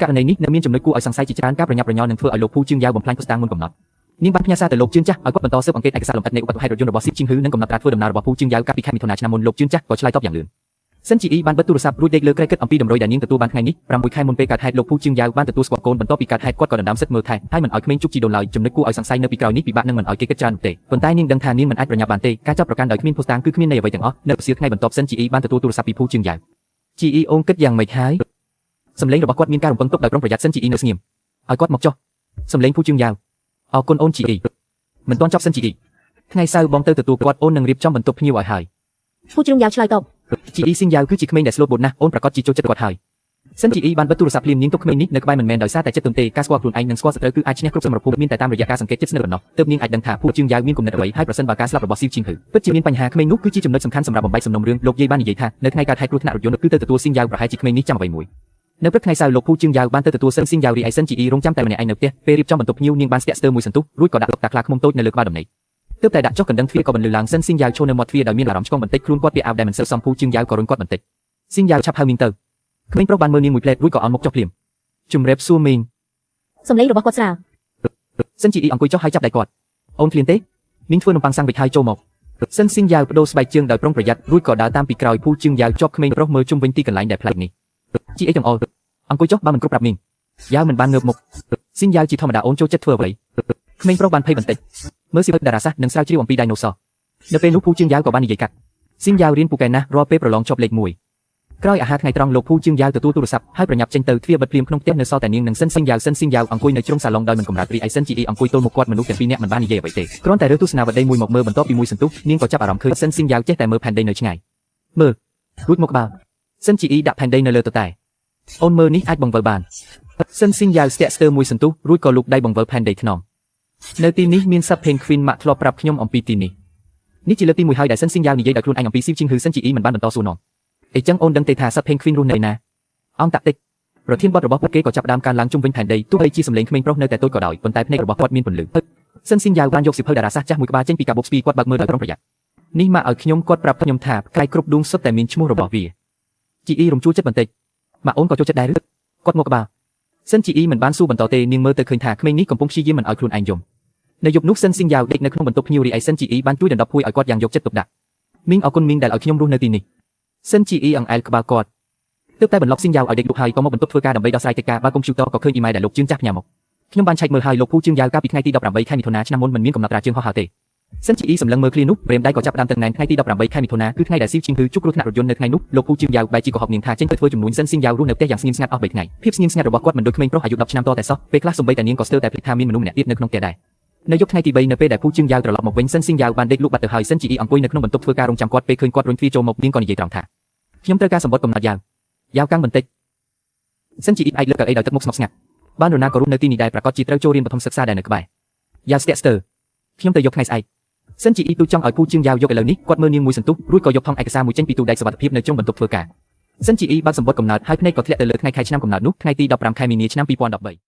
ករណីនេះនៅមានចំណុចគួរឲ្យសង្ស័យជាច្រើនការប្រញាប់ប្រញាល់នឹងធ្វើឲ្យលោកភូជឿងយ៉ាវបំផ្លាញភស្តុតាងមុនកំណត់នាងបានផ្ញើសារទៅលោកជឿនចាស់ឲ្យគាត់បន្តស៊ើបអង្កេតឯកសារលម្អិតនៃឧបទ្ទហេតុរថយន្តរបស់ស៊ីជីងហ៊ឺនិងកំណត់ត្រាធ្វើដំណើររបស់ភូជឿងយ៉ាវកាលពីខែមិថុនាឆ្នាំមុនលោកជឿនចាស់ក៏ឆ្លើយតបយ៉ាងលឿនសិនជីអ៊ីបានបិទទូរស័ព្ទរួចដេកលើក្រែកគិតអំពីតម្រុយដែលនាងទទួលបានថ្ងៃនេះ6ខែមុនពេលកើតហេតុលោកភូជឿងយ៉ាវបានទទួលស្គាល់កូនបន្ទាប់ពីកើតហេតុគាត់ក៏ដណ្ដើមសិទ្ធិមើលថែហើយមិនឲ្យក្មេងជុកជីដូនឡើយចំណុចគួរឲ្យសង្ស័យនៅពីក្រោយនេះពិបាកនឹងមិនឲ្យគេគិតច្រើនទេប៉ុន្តែនាងដឹងថានាងមិនអាចប្រញាប់បានទេការចាប់ប្រកាន់ដោយគ្មានភស្តុតាងគឺគ្មានន័យអ្វីទាំងអស់នៅពេលថ្ងៃបន្ទាប់សិនជីអ៊ីបានទទួលទូរស័ព្ទពីភូជឿងយ៉ាវជីអ៊ីអូនគិតយ៉ាងម៉េចហើយសម្លេងរបស់គាត់មានការរំពឹងទុកដោយប្រុងប្រយ័ត្នសិនជីអ៊ីនៅស្ងៀមឲ្យគាត់មកចុះសម្លេងភូជឿងយ៉ាវអរគុណអូនជីអ៊ីមិនទាន់ចប់សិនជីអ៊ីថ្ងៃសៅរ៍បងទៅទទួលគាត់អូននឹងរៀបចំបន្ទប់ភ្ញៀវឲ្យហើយភូជឿងយ៉ាវឆ្លើយតបជីអ៊ីស៊ីងយ៉ាវគឺជាក្មេងដែលស្លូតបូតណាស់អូនប្រកាសជាចូលចិត្តគាត់ហើយសិនជីអ៊ីបានបិទទូរស័ព្ទភ្លាមនាងទុកក្មេងនេះនៅក្បែរមិនមែនដោយសារតែចិត្តទុនទេការស្គាល់ខ្លួនឯងនិងស្គាល់សត្រូវគឺអាចឈ្នះគ្រប់សមរភូមិមានតែតាមរយៈការសង្កេតចិត្តស្និទ្ធប៉ុណ្ណោះទើបនាងអាចដឹងថាភូជឿងយ៉ាវមានគំនិតអ្វីហើយប្រសិនបើការស្លាប់របស់ស៊ីជីងហ៊ឺពិតជាមានបញ្ហាក្មេងនោះគឺជាចំណុចសំខាន់សម្រាប់បំបែកសំណុំរឿងលោកយាយបាននិយាយថានៅថ្ងៃកើតហេតុគ្រោះថ្នាក់រថយន្តគឺទៅទទួលស៊ីងយ៉ាវប្រហែលជាក្មេងនេះចាំអ្វីមួយនៅព្រឹកថ្ងៃសៅរ៍លោកភូជឿងយ៉ាវបានទៅទទួលសិនស៊ីងយ៉ាវរីឯសិនជីអ៊ីរងចាំតែម្នាក់ឯងនៅផ្ទះពេលរៀបចំបន្ទប់ភ្ញៀវនាងបានស្ទាក់ស្ទើរមួយសន្ទុះរួចក៏ដាក់តុកតាខ្លាឃ្មុំតូចនៅលើក្បាលដំណេកទើបតែដាក់ចុះកណ្ដឹងទ្វារក៏បន្លឺឡើងសិនស៊ីងយ៉ាវឈរនៅមាត់ទ្វារដោយមានអារម្មណ៍ឆ្កងបន្តិចខ្លួនគាត់ពាក់អាវដែលមិនសូវសមភូជឿងយ៉ាវក៏រុញគាត់បន្តិចស៊ីងយ៉ាវឆាប់ហៅមីងទៅក្មេងប្រុសបានមើលនាងមួយផ្លែតរួចក៏អន់មុខចុះភ្លាមជំរាបសួរមីងសំឡេងរបស់គាត់ស្រាលសិនជីអ៊ីអង្គុយចុះហើយចាប់ដៃគាត់អូនឃ្លានទេមីងធ្វើនំប៉័ងសាំងវិចហើយចូលមកសិនស៊ីងយ៉ាវបដូរស្បែកជើងដោយប្រុងប្រយ័ត្នរួចក៏ដើរតាមពីក្រោយភូជឿងយ៉ាវជាប់ក្មេងប្រុសមើលជុំវិញទីកន្លែងដែលប្លែកនេះជីអ៊ីចង្អុលអង្គុយចុះបើមិនគ្រប់ប្រាប់មីងយ៉ាវមិនបានងើបមុខស៊ីងយ៉ាវជាធម្មតាអូនចូលចិត្តធ្វើអ្វីក្មេងប្រុសបានភ័យបន្តិចមើលសៀវភៅតារាសាស្ត្រនិងស្រាវជ្រាវអំពី dinosaur នៅពេលនោះភូជឿងយ៉ាវក៏បាននិយាយកាត់ស៊ីងយ៉ាវរៀនពូកែណាស់រាល់ពេលប្រឡងជាប់លេខ1ក្រោយអាហារថ្ងៃត្រង់លោកភូជឿងយ៉ាវទទួលទូរស័ព្ទហើយប្រញាប់ចេញទៅទ្វារបិទភ្លាមក្នុងផ្ទះនៅសល់តែនាងនិងសិនស៊ីងយ៉ាវអង្គុយនៅជ្រុងសាឡុងដោយមិនកម្រើករីឯសិនជីអ៊ីអង្គុយទល់មុខគាត់មនុស្សទាំងពីរនាក់មិនបាននិយាយអ្វីទេគ្រាន់តែរើសទស្សនាវដ្តីមួយមកមើលបន្ទាប់ពីមួយសន្ទុះនាងក៏ចាប់អារម្មណ៍ឃើញសិនស៊ីងយ៉ាវចេះតែមើលផែនដីនៅឆ្ងាយមើលរួចមកក្បាលសិនជីអ៊ីដាក់ផែនដីនៅលើតុតែអូនមើលនេះអាចបង្វិលបានសិនស៊ីងយ៉ាវស្ទាក់ស្ទើរមួយសន្ទុះរួចក៏លូកដៃបង្វិលផែនដីថ្នមនៅទីនេះមានសត្វ Penguin ម៉ាក់ធ្លាប់ប្រាប់ខ្ញុំអំពីទីនេះជាលើកទី1ហើយដែលសិនស៊ីងយ៉ាវនិយាយដោយខ្លួនឯងអំពីស៊ីជីងហ៊ឺសិនជីអ៊ីមិនបានបន្តសួរនាំអីចឹងអូនដឹងទេថាសត្វ Penguin រស់នៅណាអង្គតាក់តិចប្រធានបទរបស់ពួកគេក៏ចាប់ផ្ដើមកើនឡើងជុំវិញផែនដីទោះបីជាសំឡេងក្មេងប្រុសនៅតែតូចក៏ដោយប៉ុន្តែភ្នែករបស់គាត់មានពន្លឺសិនស៊ីងយ៉ាវបានយកសៀវភៅតារាសាស្ត្រចាស់មួយក្បាលចេញពីកាបូបស្ពីគាត់បើកមើលដោយប្រុងប្រយ័ត្ននេះមកឲ្យខ្ញុំគាត់ប្រាប់ខ្ញុំថាផ្កាយគ្រប់ដួងសុទ្ធតែមានឈ្មោះរបស់វាជីអ៊ីរំជួលចិត្តបន្តិចម៉ាក់អូនក៏ចូលចិត្តដែរឬគាត់មកក្បាលសិនជីអ៊ីមិនបានសួរបន្តទេនាងមើលទៅឃើញថាក្មេងនេះកំពុងព្យាយាមមិនឲ្យខ្លួនឯងយំនៅយប់នោះសិនស៊ីងយ៉ាវដេកនៅក្នុងបន្ទប់ភ្ញៀវរីឯសិនជីអ៊ីបានជួយដណ្ដប់ភួយឲ្យគាត់យ៉ាងយកចិត្តទុកដាក់មីងអរគុណមីងដែលឲ្យខ្ញុំរស់នៅទីនេះសិនជីអ៊ីអង្អែលក្បាលគាត់ទើបតែបន្លប់ស៊ីងយ៉ាវឲ្យដេកលុបហើយក៏មកបន្ទប់ធ្វើការដើម្បីដោះស្រាយកិច្ចការបើកុំព្យូទ័រក៏ឃើញអ៊ីមែលដែលលោកជឿនចាស់ផ្ញើមកខ្ញុំបានឆែកមើលហើយលោកភូជឿងយ៉ាវកាលពីថ្ងៃទី18ខែមិថុនាឆ្នាំមុនមិនមានកំណត់ត្រាជើងហោះហើរទេសិនជីអ៊ីសម្លឹងមើលឃ្លានោះព្រេមដៃក៏ចាប់ផ្ដើមតឹងណែនថ្ងៃទី18ខែមិថុនាគឺថ្ងៃដែលស៊ីជីងហ៊ឺជួបគ្រោះថ្នាក់រថយន្តនៅថ្ងៃនោះលោកភូជឿងយ៉ាវបែរជាកុហកនាងថាចេញទៅធ្វើជំនួញសិនស៊ីងយ៉ាវរស់នៅផ្ទះយ៉ាងស្ងៀមស្ងាត់អស់3ថ្ងៃភាពស្ងៀមស្ងាត់របស់គាត់មិនដូចក្មេងប្រុសអាយុ10ឆ្នាំតតែសោះពេលខ្លះសូម្បីតែនាងក៏ស្ទើរតែភ្លេចថាមានមនុស្សម្នាក់ទៀតនៅក្នុងផ្ទះដែរនៅយប់ថ្ងៃទី3នៅពេលដែលភូជឿងយ៉ាវត្រឡប់មកវិញសិនស៊ីងយ៉ាវបានដេកលក់បាត់ទៅហើយសិនជីអ៊ីអង្គុយនៅក្នុងបន្ទប់ធ្វើការរងចាំគាត់ពេលឃើញគាត់រុញទ្វារចូលមកនាងក៏និយាយត្រង់ថាខ្ញុំត្រូវការសម្បត្តិកំណត់យ៉ាវកាំងបន្តិចសិនជីអ៊ីផ្អែកលើកៅអីដោយទឹកមុខស្ងប់ស្ងាត់បាននរណាក៏រស់នៅទីនេះដែរប្រកាសជាត្រូវចូលរៀនបឋមសិក្សាដែរនៅក្បែរយ៉ាវស្ទាក់ស្ទើរខ្ញុំទៅយកថ្ងៃស្អែកសិនជីអ៊ីទូចង់ឲ្យភូជឿងយ៉ាវយកឥឡូវនេះគាត់មើលនាងមួយសន្ទុះរួចក៏យកថងឯកសារមួយចេញពីទូដែកសុវត្ថិភាពនៅtrongបន្ទប់ធ្វើការសិនជីអ៊ីបើកសម្បត្តិកំណត់ហើយភ្នែកក៏ធ្លាក់ទៅលើថ្ងៃខែឆ្នាំកំណត់នោះថ្ងៃទី15ខែមីនាឆ្នាំ2013